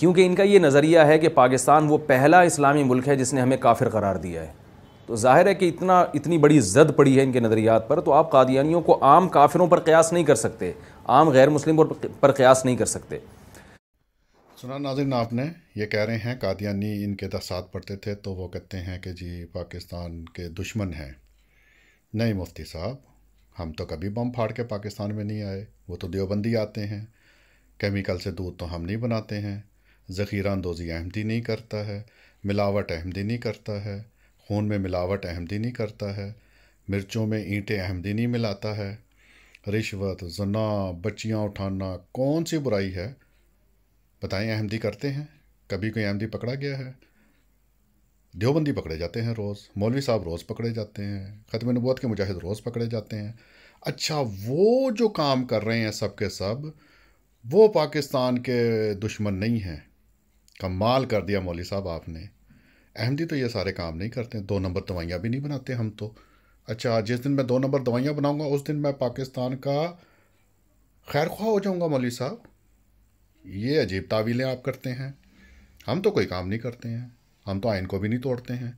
کیونکہ ان کا یہ نظریہ ہے کہ پاکستان وہ پہلا اسلامی ملک ہے جس نے ہمیں کافر قرار دیا ہے. تو ظاہر ہے کہ اتنی بڑی زد پڑی ہے ان کے نظریات پر, تو آپ قادیانیوں کو عام کافروں پر قیاس نہیں کر سکتے, عام غیر مسلم پر قیاس نہیں کر سکتے. سنا ناظرین, آپ نے یہ کہہ رہے ہیں قادیانی ان کے ساتھ پڑھتے تھے تو وہ کہتے ہیں کہ جی پاکستان کے دشمن ہیں. نہیں مفتی صاحب, ہم تو کبھی بم پھاڑ کے پاکستان میں نہیں آئے, وہ تو دیوبندی آتے ہیں. کیمیکل سے دودھ تو ہم نہیں بناتے ہیں, ذخیرہ اندوزی احمدی نہیں کرتا ہے, ملاوٹ احمدی نہیں کرتا ہے, خون میں ملاوٹ احمدی نہیں کرتا ہے, مرچوں میں اینٹیں احمدی نہیں ملاتا ہے. رشوت, زنا, بچیاں اٹھانا کون سی برائی ہے بتائیں؟ احمدی کرتے ہیں؟ کبھی کوئی احمدی پکڑا گیا ہے؟ دیوبندی پکڑے جاتے ہیں روز, مولوی صاحب روز پکڑے جاتے ہیں, ختم نبوت کے مجاہد روز پکڑے جاتے ہیں. اچھا, وہ جو کام کر رہے ہیں سب کے سب, وہ پاکستان کے دشمن نہیں ہیں. کمال کر دیا مولوی صاحب آپ نے. احمدی تو یہ سارے کام نہیں کرتے, 2 نمبر دوائیاں بھی نہیں بناتے ہم تو. اچھا, جس دن میں 2 نمبر دوائیاں بناؤں گا اس دن میں پاکستان کا خیر خواہ ہو جاؤں گا مولوی صاحب. یہ عجیب تعویلیں آپ کرتے ہیں. ہم تو کوئی کام نہیں کرتے ہیں, ہم تو آئین کو بھی نہیں توڑتے ہیں.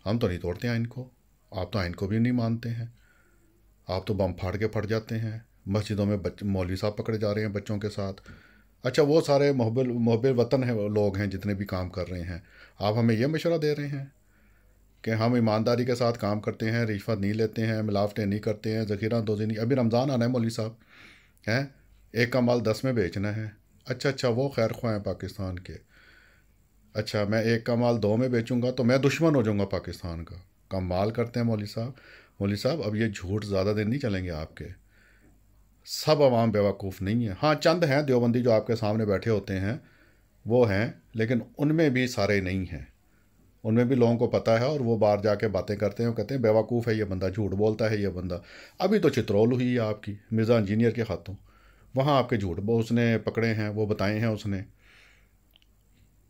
ہم تو نہیں توڑتے آئین کو, آپ تو آئین کو بھی نہیں مانتے ہیں. آپ تو بم پھاڑ کے پھٹ جاتے ہیں. مسجدوں میں مولوی صاحب پکڑے جا رہے ہیں بچوں کے ساتھ. اچھا, وہ سارے محب وطن ہیں لوگ ہیں جتنے بھی کام کر رہے ہیں, آپ ہمیں یہ مشورہ دے رہے ہیں کہ ہم ایمانداری کے ساتھ کام کرتے ہیں, رشوت نہیں لیتے ہیں, ملاوٹیں نہیں کرتے ہیں, ذخیرہ اندوزی نہیں. ابھی رمضان آنا ہے مولوی صاحب, ہیں ایک کا مال 10 میں بیچنا ہے. اچھا, وہ خیر خواہ ہیں پاکستان کے. اچھا, میں ایک کا مال 2 میں بیچوں گا تو میں دشمن ہو جاؤں گا پاکستان کا. کمال کرتے ہیں مولوی صاحب. مولوی صاحب, اب یہ جھوٹ زیادہ دن نہیں چلیں گے آپ کے. سب عوام بیوقوف نہیں ہیں. ہاں, چند ہیں دیوبندی جو آپ کے سامنے بیٹھے ہوتے ہیں وہ ہیں, لیکن ان میں بھی سارے نہیں ہیں. ان میں بھی لوگوں کو پتہ ہے, اور وہ باہر جا کے باتیں کرتے ہیں, وہ کہتے ہیں بیوقوف ہے یہ بندہ, جھوٹ بولتا ہے یہ بندہ. ابھی تو چترول ہوئی ہے آپ کی مرزا انجینئر کے ہاتھوں, وہاں آپ کے جھوٹ اس نے پکڑے ہیں, وہ بتائے ہیں اس نے.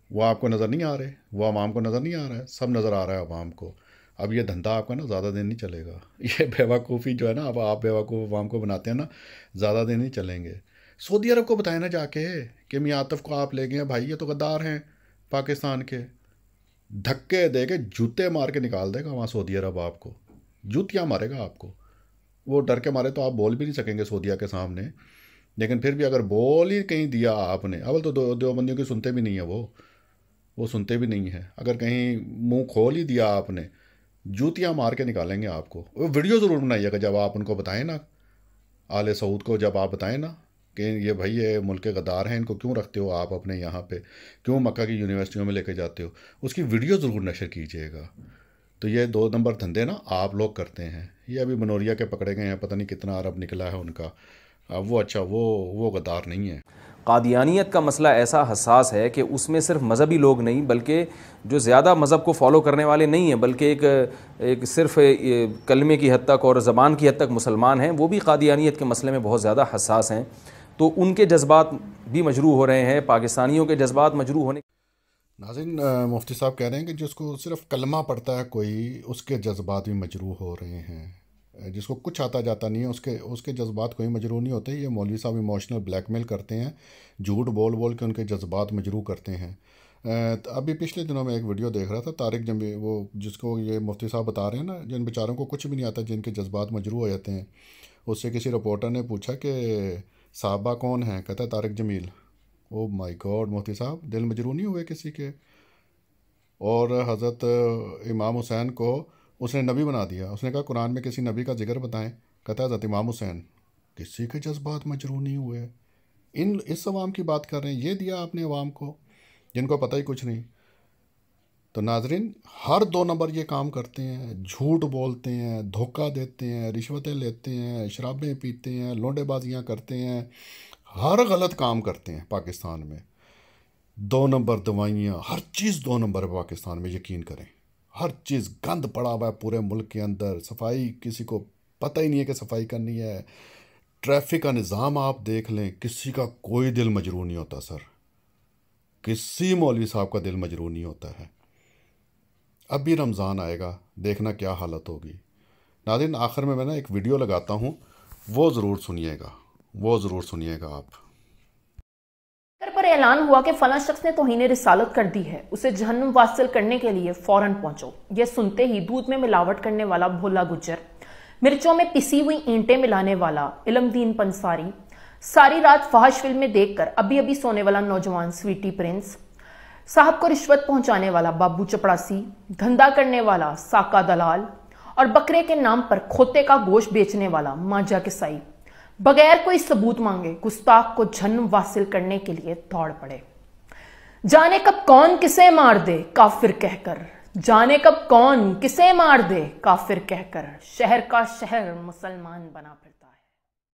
وہ آپ کو نظر نہیں آ رہے, وہ عوام کو نظر نہیں آ رہا ہے, سب نظر آ رہا ہے عوام کو. اب یہ دھندا آپ کا نا زیادہ دن نہیں چلے گا. یہ بیوقوفی جو ہے نا, اب آپ بیوقوف عوام کو بناتے ہیں نا, زیادہ دن نہیں چلیں گے. سعودی عرب کو بتائیں نا جا کے کہ میاں عاطف کو آپ لے گئے بھائی, یہ تو غدار ہیں پاکستان کے. دھکے دے کے جوتے مار کے نکال دے گا وہاں سعودی عرب, آپ کو جوتیاں مارے گا آپ کو. وہ ڈر کے مارے تو آپ بول بھی نہیں سکیں گے سعودیہ کے سامنے, لیکن پھر بھی اگر بول ہی کہیں دیا آپ نے, اول تو دیوبندیوں کی سنتے بھی نہیں ہیں, وہ سنتے بھی نہیں ہیں. اگر کہیں منہ کھول ہی دیا آپ نے, جوتیاں مار کے نکالیں گے آپ کو. وہ ویڈیو ضرور بنائیے گا جب آپ ان کو بتائیں نا, آل سعود کو جب آپ بتائیں نا کہ یہ بھائی یہ ملک غدار ہیں, ان کو کیوں رکھتے ہو آپ اپنے یہاں پہ, کیوں مکہ کی یونیورسٹیوں میں لے کے جاتے ہو, اس کی ویڈیو ضرور نشر کیجیے گا. تو یہ 2 نمبر دھندے نا آپ لوگ کرتے ہیں. یہ ابھی منوریا کے پکڑے گئے ہیں, پتہ نہیں کتنا عرب نکلا ہے ان کا. وہ اچھا, وہ غدار نہیں ہے. قادیانیت کا مسئلہ ایسا حساس ہے کہ اس میں صرف مذہبی لوگ نہیں, بلکہ جو زیادہ مذہب کو فالو کرنے والے نہیں ہیں, بلکہ ایک صرف کلمے کی حد تک اور زبان کی حد تک مسلمان ہیں, وہ بھی قادیانیت کے مسئلے میں بہت زیادہ حساس ہیں. تو ان کے جذبات بھی مجروح ہو رہے ہیں, پاکستانیوں کے جذبات مجروح ہونے. ناظرین, مفتی صاحب کہہ رہے ہیں کہ جس کو صرف کلمہ پڑھتا ہے کوئی, اس کے جذبات بھی مجروح ہو رہے ہیں. جس کو کچھ آتا جاتا نہیں ہے اس کے جذبات کوئی مجروح نہیں ہوتے. یہ مولوی صاحب ایموشنل بلیک میل کرتے ہیں, جھوٹ بول بول کے ان کے جذبات مجروح کرتے ہیں. ابھی پچھلے دنوں میں ایک ویڈیو دیکھ رہا تھا, طارق جمیل, وہ جس کو یہ مفتی صاحب بتا رہے ہیں نا, جن بیچاروں کو کچھ بھی نہیں آتا, جن کے جذبات مجروح ہو جاتے ہیں. اس سے کسی رپورٹر نے پوچھا کہ صحابہ کون ہیں, کہتا ہے طارق جمیل. او مائی گاڈ مفتی صاحب, دل مجروح نہیں ہوئے کسی کے؟ اور حضرت امام حسین کو اس نے نبی بنا دیا. اس نے کہا قرآن میں کسی نبی کا ذکر بتائیں, کہتا ہے حضرت امام حسین. کسی کے جذبات مجروح نہیں ہوئے. اس عوام کی بات کر رہے ہیں, یہ دیا آپ نے عوام کو جن کو پتہ ہی کچھ نہیں. تو ناظرین, ہر 2 نمبر یہ کام کرتے ہیں, جھوٹ بولتے ہیں, دھوکہ دیتے ہیں, رشوتیں لیتے ہیں, شرابیں پیتے ہیں, لونڈے بازیاں کرتے ہیں, ہر غلط کام کرتے ہیں پاکستان میں. 2 نمبر دوائیاں, ہر چیز 2 نمبر ہے پاکستان میں, یقین کریں. ہر چیز گند پڑا ہوا ہے پورے ملک کے اندر. صفائی کسی کو پتہ ہی نہیں ہے کہ صفائی کرنی ہے. ٹریفک کا نظام آپ دیکھ لیں, کسی کا کوئی دل مجروح نہیں ہوتا سر. کسی مولوی صاحب کا دل مجروح نہیں ہوتا ہے. اب بھی رمضان آئے گا, دیکھنا کیا حالت ہوگی. ناظرین, آخر میں نا ایک ویڈیو لگاتا ہوں, وہ ضرور سنیے گا آپ. پر اعلان ہوا کہ فلاں شخص نے توہین رسالت کر دی ہے، اسے جہنم واصل کرنے کے لیے فوراً پہنچو۔ یہ سنتے ہی دودھ میں ملاوٹ کرنے والا بھولا گجر، مرچوں میں پسی ہوئی اینٹیں ملانے والا علم دین پنساری، ساری رات فحش فلمیں دیکھ کر ابھی ابھی سونے والا نوجوان سویٹی پرنس، صاحب کو رشوت پہنچانے والا بابو چپڑاسی، دھندا کرنے والا ساکا دلال اور بکرے کے نام پر کھوتے کا گوشت بیچنے والا مانجا کسائی بغیر کوئی ثبوت مانگے گستاخ کو جہنم واصل کرنے کے لیے دوڑ پڑے۔ جانے کب کون کسے مار دے کافر کہہ کر، جانے کب کون کسے مار دے کافر کہہ کر، شہر کا شہر مسلمان بنا پھرتا۔